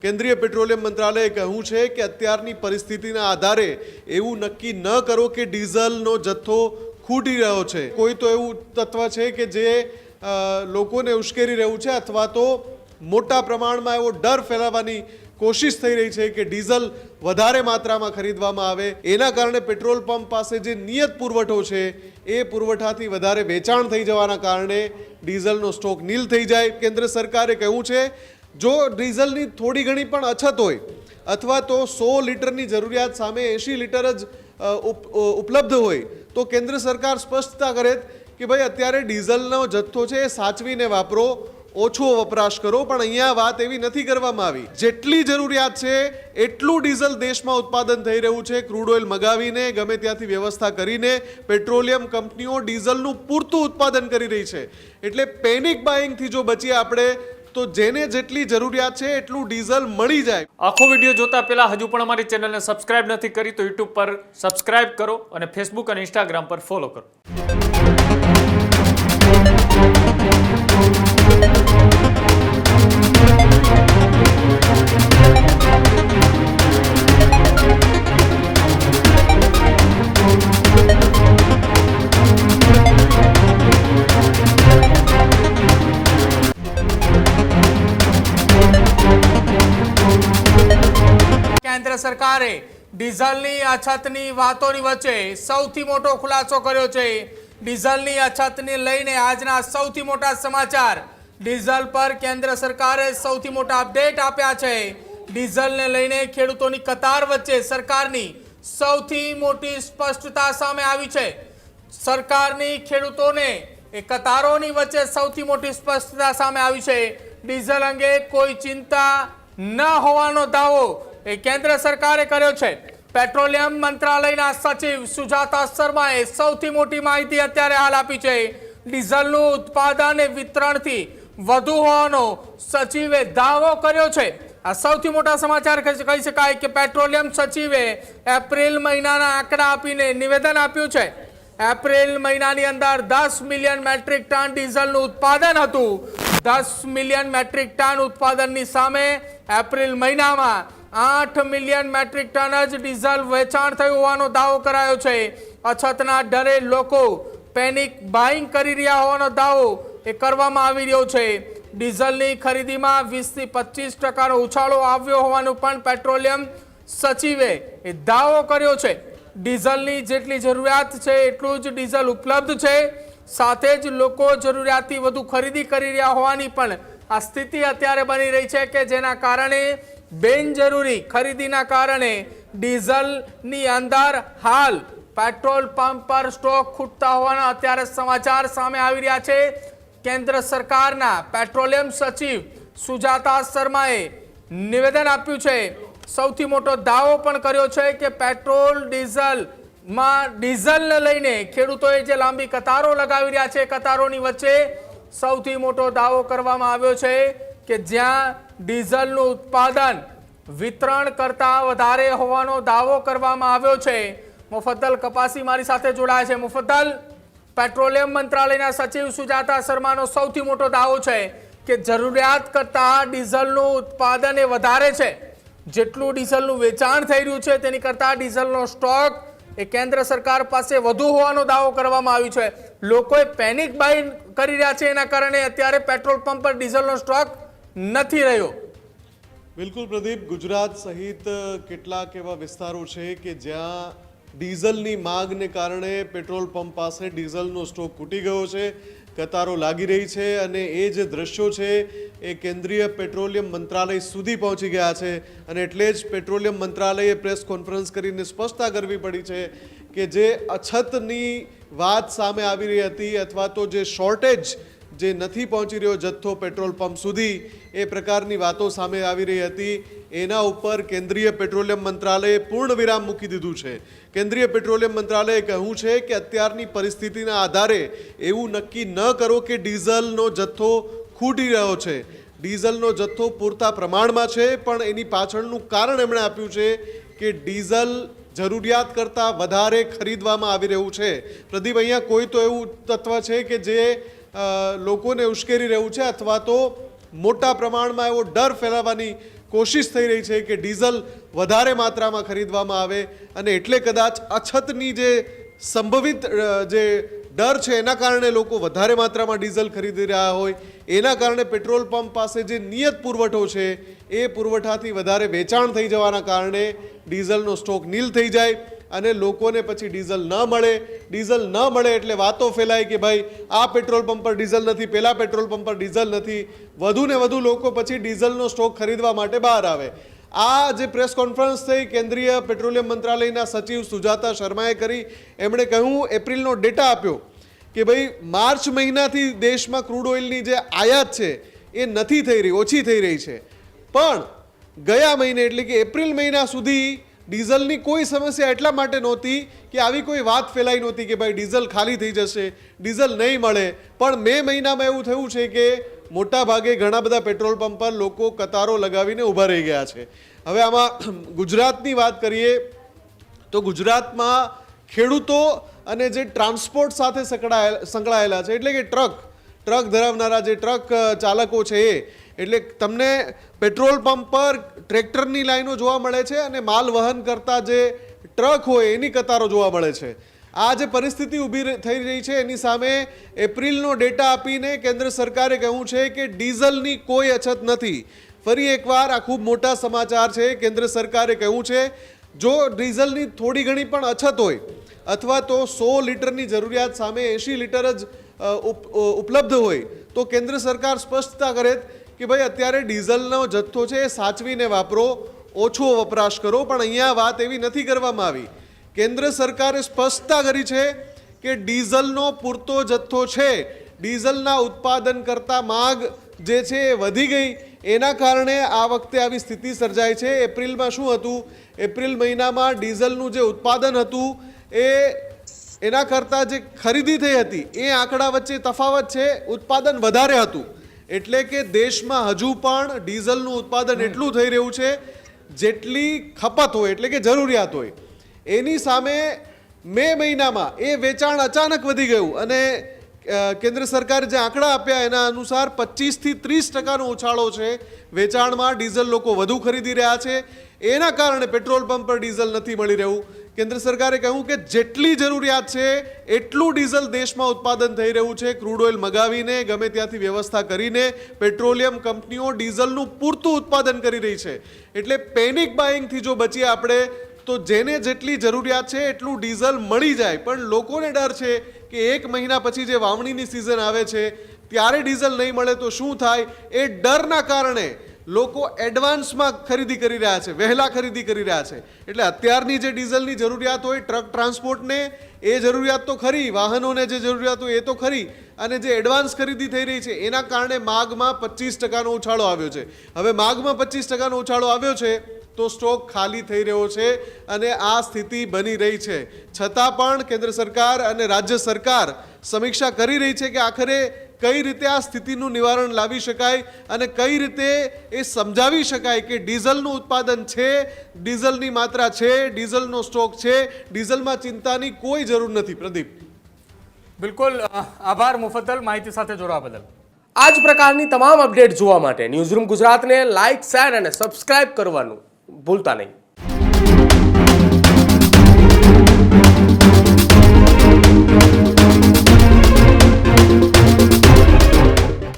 કેન્દ્રીય પેટ્રોલિયમ મંત્રાલયે કહ્યું છે કે અત્યારની પરિસ્થિતિના આધારે એવું નક્કી ન કરો કે ડીઝલનો જથ્થો ખૂટી રહ્યો છે। કોઈ તો એવું તત્વ છે કે જે લોકોને ઉશ્કેરી રહ્યું છે અથવા તો મોટા પ્રમાણમાં એવો ડર ફેલાવવાની કોશિશ થઈ રહી છે કે ડીઝલ વધારે માત્રામાં ખરીદવામાં આવે। એના કારણે પેટ્રોલ પંપ પાસે જે નિયત પુરવઠો છે એ પુરવઠાથી વધારે વેચાણ થઈ જવાના કારણે ડીઝલનો સ્ટોક નીલ થઈ જાય। કેન્દ્ર સરકારે કહ્યું છે જો ડીઝલની થોડી ઘણી પણ અછત હોય અથવા તો 100 લીટરની જરૂરિયાત સામે 80 લીટર જ ઉપલબ્ધ હોય તો કેન્દ્ર સરકાર સ્પષ્ટતા કરે કે ભાઈ અત્યારે ડીઝલનો જથ્થો છે એ સાચવીને વાપરો, ઓછો વપરાશ કરો। પણ અહીંયા વાત એવી નથી કરવામાં આવી। જેટલી જરૂરિયાત છે એટલું ડીઝલ દેશમાં ઉત્પાદન થઈ રહ્યું છે। ક્રૂડ ઓઇલ મગાવીને ગમે ત્યાંથી વ્યવસ્થા કરીને પેટ્રોલિયમ કંપનીઓ ડીઝલનું પૂરતું ઉત્પાદન કરી રહી છે। એટલે પેનિક બાઇંગથી જો બચીએ આપણે તો જેને જેટલી જરૂરિયાત છે એટલું ડીઝલ મળી જાય। આખો વિડિયો જોતા પહેલા હજુ પણ અમારી ચેનલને સબસ્ક્રાઇબ નથી કરી તો YouTube પર સબસ્ક્રાઇબ કરો અને Facebook અને Instagram પર ફોલો કરો। કેન્દ્ર સરકારે ડીઝલની અછતની વાતોની વચ્ચે સૌથી મોટો ખુલાસો કર્યો છે। ડીઝલની અછતને લઈને આજના સૌથી મોટા સમાચાર। ડીઝલ પર કેન્દ્ર સરકારે સૌથી મોટા અપડેટ આપ્યા છે। ડીઝલને લઈને ખેડૂતોની કતાર વચ્ચે સરકારની સૌથી મોટી સ્પષ્ટતા સામે આવી છે। સરકારની ખેડૂતોને એ કતારોની વચ્ચે સૌથી મોટી સ્પષ્ટતા સામે આવી છે। ડીઝલ અંગે કોઈ ચિંતા ન હોવાનો દાવો એ કેન્દ્ર સરકારે કર્યો છે। પેટ્રોલિયમ મંત્રાલયના સચિવ સુજાતા શર્માએ સૌથી મોટી માહિતી અત્યારે હાલ આપી છે। ડીઝલનું ઉત્પાદન એ વિતરણથી વધુ હોવાનો સચિવે દાવો કર્યો છે। આ સૌથી મોટા સમાચાર કહી શકાય કે પેટ્રોલિયમ સચિવે એપ્રિલ મહિનાના આંકડા આપીને નિવેદન આપ્યું છે। એપ્રિલ મહિનાની અંદર 10 મિલિયન મેટ્રિક ટન ડીઝલનું ઉત્પાદન હતું। 10 મિલિયન મેટ્રિક ટન ઉત્પાદનની સામે એપ્રિલ મહિનામાં 8 મિલિયન મેટ્રિક ટન જ ડીઝલ વેચાણ થયું હોવાનો દાવો કરાયો છે। અછતના ડરે લોકો પેનિક બાઇંગ કરી રહ્યા હોવાનો દાવો એ કરવામાં આવી રહ્યો છે। ડીઝલની ખરીદીમાં 20 થી 25% ઉછાળો આવ્યો હોવાનું પણ પેટ્રોલિયમ સચિવે એ દાવો કર્યો છે। ડીઝલની જેટલી જરૂરિયાત છે એટલું જ ડીઝલ ઉપલબ્ધ છે। સાથે જ લોકો જરૂરિયાતથી વધુ ખરીદી કરી રહ્યા હોવાની પણ આ સ્થિતિ અત્યારે બની રહી છે કે જેના કારણે બિનજરૂરી ખરીદીના કારણે ડીઝલની અંદર હાલ પેટ્રોલ પંપ પર સ્ટોક ખૂટતા હોવાના અત્યારે સમાચાર સામે આવી રહ્યા છે। કેન્દ્ર સરકારના પેટ્રોલિયમ સચિવ સુજાતા શર્માએ નિવેદન આપ્યું છે। સૌથી મોટો દાવો પણ કર્યો છે કે પેટ્રોલ ડીઝલને લઈને ખેડૂતોએ જે લાંબી કતારો લગાવી રહ્યા છે કતારોની વચ્ચે સૌથી મોટો દાવો કરવામાં આવ્યો છે કે જ્યાં ડીઝલનું ઉત્પાદન વિતરણ કરતાં વધારે હોવાનો દાવો કરવામાં આવ્યો છે। મુફદ્દલ કપાસી મારી સાથે જોડાયા છે। મુફદ્દલ, પેટ્રોલિયમ મંત્રાલયના સચિવ સુજાતા શર્માનો સૌથી મોટો દાવો છે કે જરૂરિયાત કરતાં ડીઝલનું ઉત્પાદન એ વધારે છે। જેટલું ડીઝલનું વેચાણ થઈ રહ્યું છે તેની કરતાં ડીઝલનો સ્ટોક એ કેન્દ્ર સરકાર પાસે વધુ હોવાનો દાવો કરવામાં આવ્યો છે। લોકોએ પેનિક બાઇંગ કરી રહ્યા છે એના કારણે અત્યારે પેટ્રોલ પંપ પર ડીઝલનો સ્ટોક નથી રહ્યો। બિલકુલ પ્રદીપ, ગુજરાત સહિત કેટલાક એવા વિસ્તારો છે કે જ્યાં ડીઝલની માંગને કારણે પેટ્રોલ પંપ પાસે ડીઝલનો સ્ટોક ખૂટી ગયો છે, કતારો લાગી રહી છે અને એ જે દ્રશ્યો છે એ કેન્દ્રીય પેટ્રોલિયમ મંત્રાલય સુધી પહોંચી ગયા છે અને એટલે જ પેટ્રોલિયમ મંત્રાલયે પ્રેસ કોન્ફરન્સ કરીને સ્પષ્ટતા કરવી પડી છે કે જે અછતની વાત સામે આવી રહી હતી અથવા તો જે શોર્ટેજ જે નથી પહોંચી રહ્યો જથ્થો પેટ્રોલ પંપ સુધી એ પ્રકારની વાતો સામે આવી રહી હતી એના ઉપર કેન્દ્રીય પેટ્રોલિયમ મંત્રાલયે પૂર્ણ વિરામ મૂકી દીધું છે। કેન્દ્રીય પેટ્રોલિયમ મંત્રાલયે કહ્યું છે કે અત્યારની પરિસ્થિતિના આધારે એવું નક્કી ન કરો કે ડીઝલનો જથ્થો ખૂટી રહ્યો છે। ડીઝલનો જથ્થો પૂરતા પ્રમાણમાં છે પણ એની પાછળનું કારણ એમણે આપ્યું છે કે ડીઝલ જરૂરિયાત કરતાં વધારે ખરીદવામાં આવી રહ્યું છે। પ્રદીપ, અહીંયા કોઈ તો એવું તત્વ છે કે જે લોકોને ઉશ્કેરી રહ્યું છે અથવા તો મોટા પ્રમાણમાં એવો ડર ફેલાવવાની કોશિશ થઈ રહી છે કે ડીઝલ વધારે માત્રામાં ખરીદવામાં આવે અને એટલે કદાચ અછતની જે સંભવિત જે ડર છે એના કારણે લોકો વધારે માત્રામાં ડીઝલ ખરીદી રહ્યા હોય, એના કારણે પેટ્રોલ પંપ પાસે જે નિયત પુરવઠો છે એ પુરવઠાથી વધારે વેચાણ થઈ જવાના કારણે ડીઝલનો સ્ટોક નીલ થઈ જાય અને લોકોને પછી ડીઝલ ન મળે. ડીઝલ ન મળે એટલે વાતો ફેલાય કે ભાઈ આ પેટ્રોલ પંપ પર ડીઝલ નથી, પેલા પેટ્રોલ પંપ પર ડીઝલ નથી. વધુ ને વધુ લોકો પછી ડીઝલનો સ્ટોક ખરીદવા માટે બહાર આવે. આ જે પ્રેસ કોન્ફરન્સ થઈ કેન્દ્રીય પેટ્રોલિયમ મંત્રાલયના સચિવ સુજાતા શર્માએ કરી, એમણે કહ્યું, એપ્રિલનો ડેટા આપ્યો કે ભાઈ માર્ચ મહિનાથી દેશમાં ક્રૂડ ઓઇલની જે આયાત છે એ નથી થઈ રહી, ઓછી થઈ રહી છે. પણ ગયા મહિને એટલે કે એપ્રિલ મહિના સુધી ડીઝલની કોઈ સમસ્યા એટલા માટે નહોતી કે આવી કોઈ વાત ફેલાઈ નહોતી કે ભાઈ ડીઝલ ખાલી થઈ જશે, ડીઝલ નહીં મળે. પણ મે મહિનામાં એવું થયું છે કે મોટા ભાગે ઘણા બધા પેટ્રોલ પંપ પર લોકો કતારો લગાવીને ઊભા રહી ગયા છે. હવે આમાં ગુજરાતની વાત કરીએ તો ગુજરાતમાં ખેડૂતો અને જે ટ્રાન્સપોર્ટ સાથે સંકળાયેલા છે એટલે કે ટ્રક ધરાવનારા જે ટ્રક ચાલકો છે એ, એટલે તમને પેટ્રોલ પંપ પર ટ્રેક્ટરની લાઈનો જોવા મળે છે અને માલ વહન કરતા જે ટ્રક હોય એની કતારો જોવા મળે છે. આ જે પરિસ્થિતિ ઊભી થઈ રહી છે એની સામે એપ્રિલનો ડેટા આપીને કેન્દ્ર સરકારે કહ્યું છે કે ડીઝલની કોઈ અછત નથી. ફરી એકવાર આ ખૂબ મોટા સમાચાર છે. કેન્દ્ર સરકારે કહ્યું છે જો ડીઝલની થોડી ઘણી પણ અછત હોય અથવા તો 100 લીટરની જરૂરિયાત સામે 80 લીટર જ ઉપલબ્ધ હોય તો કેન્દ્ર સરકાર સ્પષ્ટતા કરે કે ભાઈ અત્યારે ડીઝલનો જથ્થો છે એ સાચવીને વાપરો, ઓછો વપરાશ કરો. પણ અહીંયા વાત એવી નથી કરવામાં આવી. કેન્દ્ર સરકારે સ્પષ્ટતા કરી છે કે ડીઝલનો પૂરતો જથ્થો છે, ડીઝલના ઉત્પાદન કરતાં માંગ જે છે એ વધી ગઈ, એના કારણે આ વખતે આવી સ્થિતિ સર્જાય છે. એપ્રિલમાં શું હતું, એપ્રિલ મહિનામાં ડીઝલનું જે ઉત્પાદન હતું એના કરતાં જે ખરીદી થઈ હતી એ આંકડા વચ્ચે તફાવત છે, ઉત્પાદન વધારે હતું. એટલે કે દેશમાં હજુ પણ ડીઝલનું ઉત્પાદન એટલું થઈ રહ્યું છે જેટલી ખપત હોય એટલે કે જરૂરિયાત હોય. એની સામે મે મહિનામાં એ વેચાણ અચાનક વધી ગયું અને કેન્દ્ર સરકારે જે આંકડા આપ્યા એના અનુસાર 25 થી 30% ઉછાળો છે વેચાણમાં. ડીઝલ લોકો વધુ ખરીદી રહ્યા છે, એના કારણે પેટ્રોલ પંપ પર ડીઝલ નથી મળી રહ્યું. કેન્દ્ર સરકારે કહ્યું કે જેટલી જરૂરિયાત છે એટલું ડીઝલ દેશમાં ઉત્પાદન થઈ રહ્યું છે. ક્રૂડ ઓઇલ મગાવીને ગમે ત્યાંથી વ્યવસ્થા કરીને પેટ્રોલિયમ કંપનીઓ ડીઝલનું પૂરતું ઉત્પાદન કરી રહી છે. એટલે પેનિક બાઇંગથી જો બચીએ આપણે તો જેને જેટલી જરૂરિયાત છે એટલું ડીઝલ મળી જાય. પણ લોકોને ડર છે કે એક મહિના પછી જે વાવણીની સિઝન આવે છે ત્યારે ડીઝલ નહીં મળે તો શું થાય, એ ડરના કારણે લોકો એડવાન્સમાં ખરીદી કરી રહ્યા છે, વહેલા ખરીદી કરી રહ્યા છે. એટલે અત્યારની જે ડીઝલની જરૂરિયાત હોય ટ્રક ટ્રાન્સપોર્ટને એ જરૂરિયાત તો ખરી, વાહનોને જે જરૂરિયાત હોય એ તો ખરી, અને જે એડવાન્સ ખરીદી થઈ રહી છે એના કારણે માગમાં 25%નો ઉછાળો આવ્યો છે. હવે માગમાં 25%નો ઉછાળો આવ્યો છે તો સ્ટોક ખાલી થઈ રહ્યો છે અને આ સ્થિતિ બની રહી છે. છતાં પણ કેન્દ્ર સરકાર અને રાજ્ય સરકાર સમીક્ષા કરી રહી છે કે આખરે કઈ રીતે આ સ્થિતિનું નિવારણ લાવી શકાય અને કઈ રીતે એ સમજાવી શકાય કે ડીઝલનું ઉત્પાદન છે, ડીઝલની માત્રા છે, ડીઝલનો સ્ટોક છે, ડીઝલમાં ચિંતાની કોઈ જરૂર નથી. પ્રદીપ, બિલકુલ આભાર મુફદ્દલ, માહિતી સાથે જોડવા બદલ. આ જ પ્રકારની તમામ અપડેટ જોવા માટે ન્યૂઝરૂમ ગુજરાતને લાઇક, શેર અને સબસ્ક્રાઇબ કરવાનું ભૂલતા નહીં.